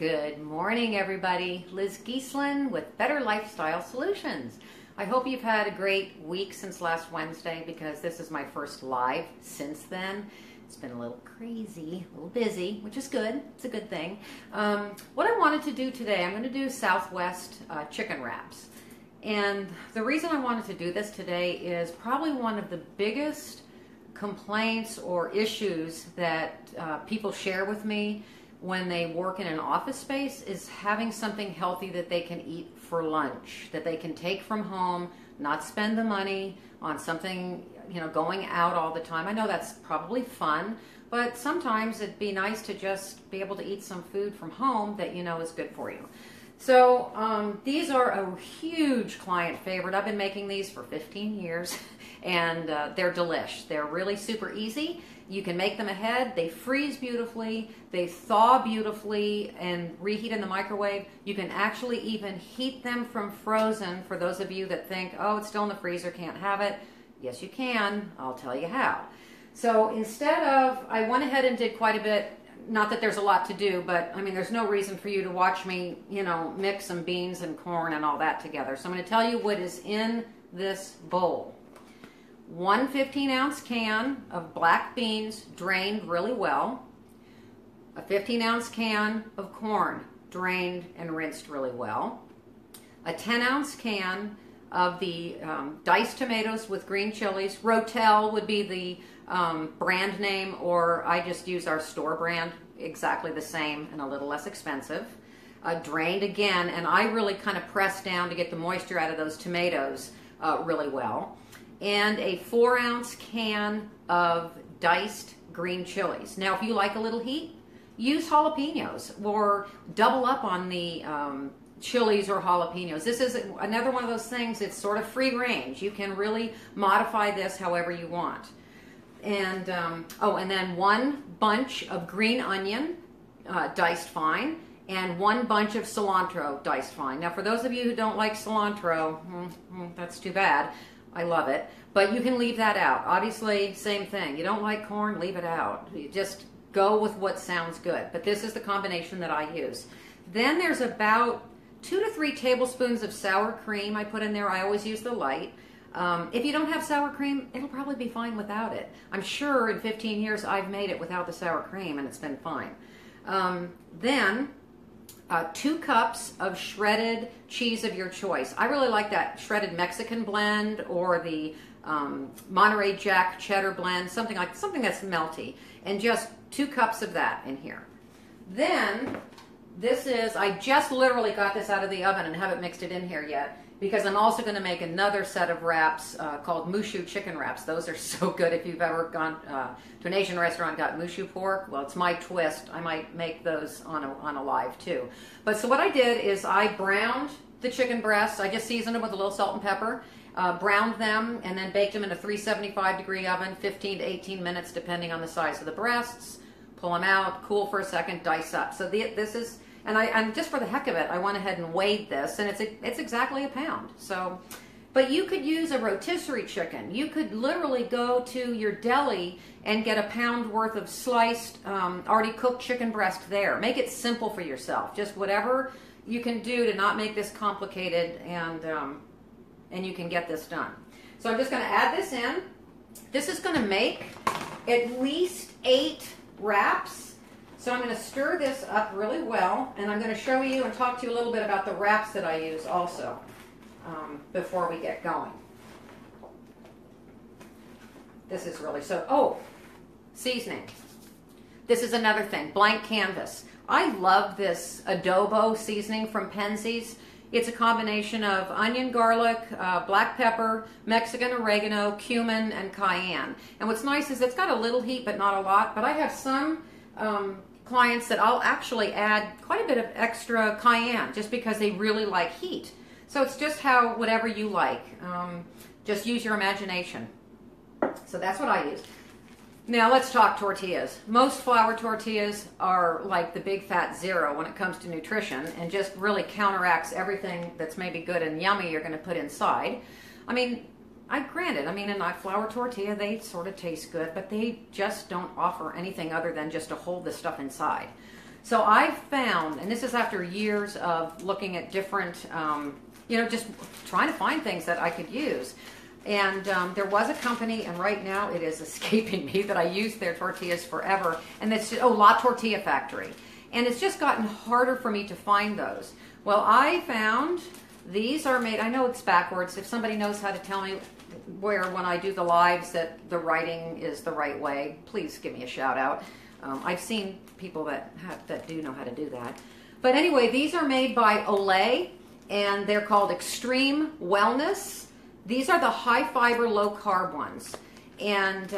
Good morning, everybody. Liz Giesland with Better Lifestyle Solutions. I hope you've had a great week since last Wednesday because this is my first live since then. It's been a little crazy, a little busy, which is good. It's a good thing. What I wanted to do today, I'm going to do Southwest chicken wraps. And the reason I wanted to do this today is probably one of the biggest complaints or issues that people share with me when they work in an office space is having something healthy that they can eat for lunch, that they can take from home, not spend the money on something, going out all the time. I know that's probably fun, but sometimes it'd be nice to just be able to eat some food from home that is good for you. So these are a huge client favorite. I've been making these for 15 years and they're delish. They're really super easy. You can make them ahead. They freeze beautifully. They thaw beautifully and reheat in the microwave. You can actually even heat them from frozen for those of you that think, oh, it's still in the freezer, can't have it. Yes, you can. I'll tell you how. So instead of, I went ahead and did quite a bit. Not that there's a lot to do, but I mean, there's no reason for you to watch me, mix some beans and corn and all that together. So I'm going to tell you what is in this bowl. 1 15-ounce can of black beans drained really well. A 15-ounce can of corn drained and rinsed really well. A 10-ounce can of the diced tomatoes with green chilies. Rotel would be the brand name, or I just use our store brand, exactly the same and a little less expensive. Drained again, and I really kind of press down to get the moisture out of those tomatoes really well. And a 4-ounce can of diced green chilies. Now, if you like a little heat, use jalapenos or double up on the chilies or jalapenos. This is another one of those things, it's sort of free range. You can really modify this however you want. And, and then 1 bunch of green onion diced fine and 1 bunch of cilantro diced fine. Now, for those of you who don't like cilantro, that's too bad. I love it, but you can leave that out. Obviously, same thing. You don't like corn, leave it out. You just go with what sounds good, but this is the combination that I use. Then there's about 2 to 3 tablespoons of sour cream I put in there. I always use the light. If you don't have sour cream, it'll probably be fine without it. I'm sure in 15 years I've made it without the sour cream and it's been fine. Then 2 cups of shredded cheese of your choice. I really like that shredded Mexican blend or the Monterey Jack cheddar blend, something that's melty, and just 2 cups of that in here. Then this is, I just literally got this out of the oven and haven't mixed it in here yet because I'm also going to make another set of wraps called Mushu chicken wraps. Those are so good. If you've ever gone to an Asian restaurant and got Mushu pork, well, it's my twist. I might make those on a live too. But so what I did is I browned the chicken breasts. I just seasoned them with a little salt and pepper, browned them, and then baked them in a 375-degree oven, 15 to 18 minutes depending on the size of the breasts. Pull them out, cool for a second, dice up. So this is, and just for the heck of it, I went ahead and weighed this, and it's exactly a pound. So, but you could use a rotisserie chicken. You could literally go to your deli and get a pound worth of sliced, already cooked chicken breast there. Make it simple for yourself. Just whatever you can do to not make this complicated, and you can get this done. So I'm just going to add this in. This is going to make at least 8 wraps. So I'm going to stir this up really well, and I'm going to show you and talk to you a little bit about the wraps that I use also before we get going. This is really seasoning. This is another thing, blank canvas. I love this adobo seasoning from Penzeys. It's a combination of onion, garlic, black pepper, Mexican oregano, cumin, and cayenne. And what's nice is it's got a little heat, but not a lot. But I have some clients that I'll actually add quite a bit of extra cayenne just because they really like heat. So it's just whatever you like. Just use your imagination. So that's what I use. Now let's talk tortillas. Most flour tortillas are like the big fat zero when it comes to nutrition and just really counteracts everything that's maybe good and yummy you're going to put inside. I mean, granted, a flour tortilla, they sort of taste good, but they just don't offer anything other than just to hold the stuff inside. So I've found, and this is after years of looking at different, just trying to find things that I could use. And there was a company, and right now it is escaping me, that I used their tortillas forever, and it's La Tortilla Factory. And it's just gotten harder for me to find those. Well, I found these are made, I know it's backwards. If somebody knows how to tell me where, when I do the lives, that the writing is the right way, please give me a shout out. I've seen people that do know how to do that. But anyway, these are made by Olay, and they're called Extreme Wellness. These are the high fiber, low carb ones. And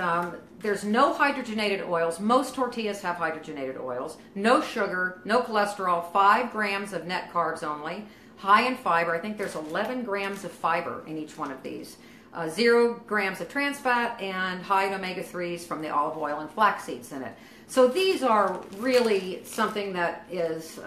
there's no hydrogenated oils. Most tortillas have hydrogenated oils. No sugar, no cholesterol, 5 grams of net carbs only. High in fiber. I think there's 11 grams of fiber in each one of these. 0 grams of trans fat, and high in omega-3s from the olive oil and flax seeds in it. So these are really something that is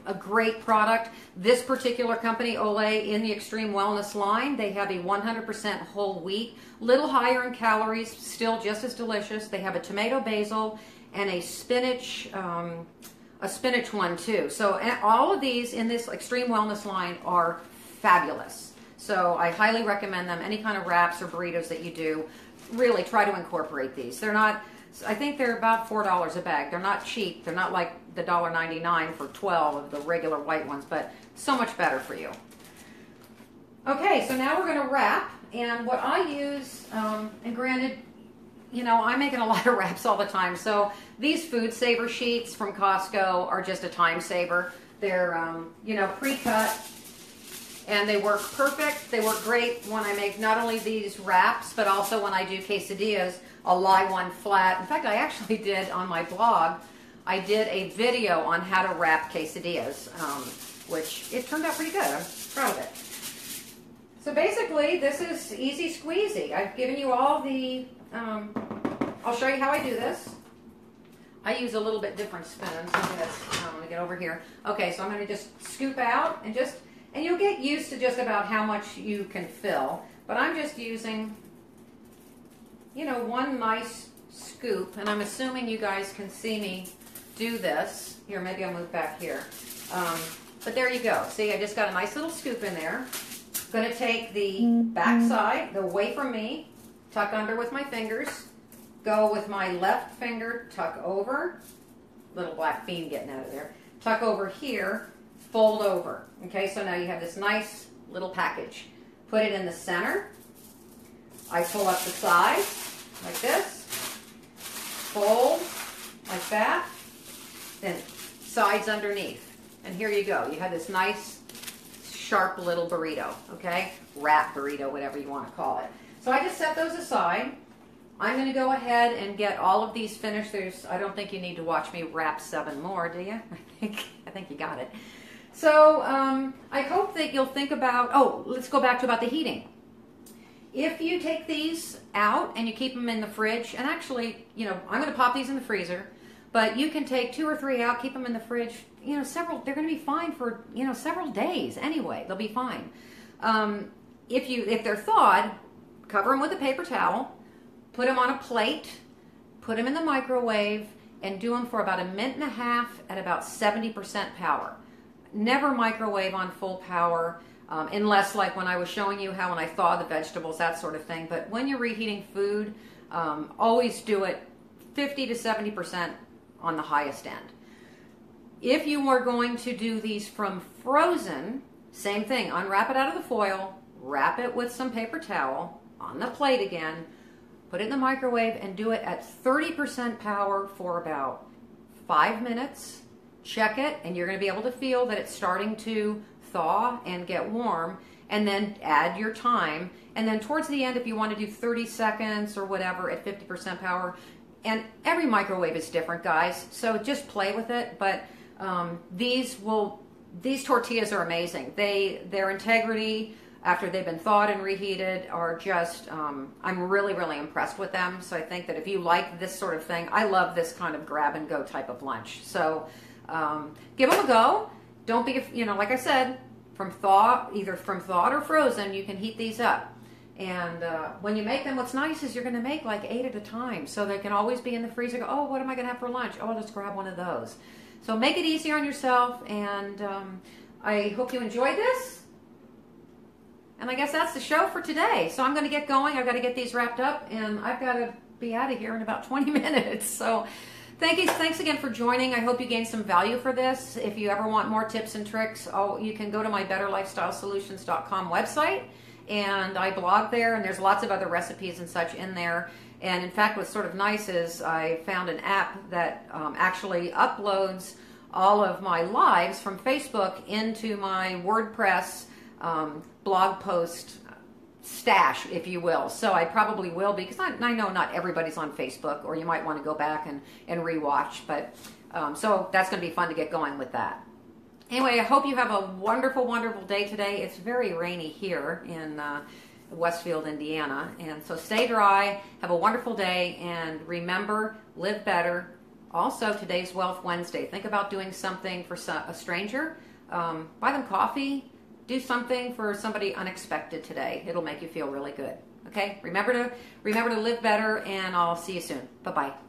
a great product. This particular company, Olay, in the Extreme Wellness line, they have a 100% whole wheat, little higher in calories, still just as delicious. They have a tomato basil and a spinach one too. So all of these in this Extreme Wellness line are fabulous. So I highly recommend them. Any kind of wraps or burritos that you do, really try to incorporate these. They're not, I think they're about $4 a bag. They're not cheap. They're not like the $1.99 for 12 of the regular white ones, but so much better for you. Okay, so now we're going to wrap. And what I use, and granted, I'm making a lot of wraps all the time. So these Food Saver sheets from Costco are just a time saver. They're, pre-cut. And they work perfect. They work great when I make not only these wraps, but also when I do quesadillas. I'll lie one flat. In fact, I actually did on my blog, I did a video on how to wrap quesadillas, which it turned out pretty good. I'm proud of it. So basically, this is easy squeezy. I've given you all the, I'll show you how I do this. I use a little bit different spoons. I'm going to get over here. Okay, so I'm going to just scoop out and you'll get used to just about how much you can fill. But I'm just using, one nice scoop. And I'm assuming you guys can see me do this. Here, maybe I'll move back here. But there you go. See, I just got a nice little scoop in there. Going to take the back side, go away from me, tuck under with my fingers, go with my left finger, tuck over, little black bean getting out of there, tuck over here, fold over. Okay, so now you have this nice little package. Put it in the center. I pull up the sides like this. Fold like that. Then sides underneath. And here you go. You have this nice, sharp little burrito. Okay, wrap burrito, whatever you want to call it. So I just set those aside. I'm going to go ahead and get all of these finished. I don't think you need to watch me wrap 7 more, do you? I think you got it. So I hope that you'll think about, let's go back to about the heating. If you take these out and you keep them in the fridge, and actually, I'm going to pop these in the freezer, but you can take 2 or 3 out, keep them in the fridge, they're going to be fine for, several days anyway. They'll be fine. If they're thawed, cover them with a paper towel, put them on a plate, put them in the microwave, and do them for about 1.5 minutes at about 70% power. Never microwave on full power, unless like when I was showing you how when I thaw the vegetables, that sort of thing. But when you're reheating food, always do it 50 to 70% on the highest end. If you are going to do these from frozen, same thing. Unwrap it out of the foil, wrap it with some paper towel on the plate again, put it in the microwave, and do it at 30% power for about 5 minutes. Check it, and you're going to be able to feel that it's starting to thaw and get warm, and then add your time. And then towards the end, if you want to do 30 seconds or whatever at 50% power, and every microwave is different, guys, so just play with it. But these tortillas are amazing. Their integrity after they've been thawed and reheated are just, I'm really, really impressed with them. So I think that if you like this sort of thing, I love this kind of grab and go type of lunch. So give them a go. Don't be, like I said, either from thawed or frozen, you can heat these up. And when you make them, what's nice is you're going to make like 8 at a time. So they can always be in the freezer. Go, oh, what am I going to have for lunch? Oh, let's grab one of those. So make it easier on yourself, and I hope you enjoyed this. And I guess that's the show for today. So I'm going to get going. I've got to get these wrapped up, and I've got to be out of here in about 20 minutes. So thanks again for joining. I hope you gained some value for this. If you ever want more tips and tricks, you can go to my betterlifestylesolutions.com website, and I blog there, and there's lots of other recipes and such in there. And in fact, what's sort of nice is I found an app that actually uploads all of my lives from Facebook into my WordPress blog post stash, if you will. So I probably will be, because I know not everybody's on Facebook, or you might want to go back and rewatch. But so that's going to be fun to get going with that. Anyway, I hope you have a wonderful, wonderful day today. It's very rainy here in Westfield, Indiana. And so stay dry, have a wonderful day, and remember, live better. Also, today's Wealth Wednesday. Think about doing something for a stranger. Buy them coffee. Do something for somebody unexpected today. It'll make you feel really good. Okay? Remember to live better, and I'll see you soon. Bye-bye.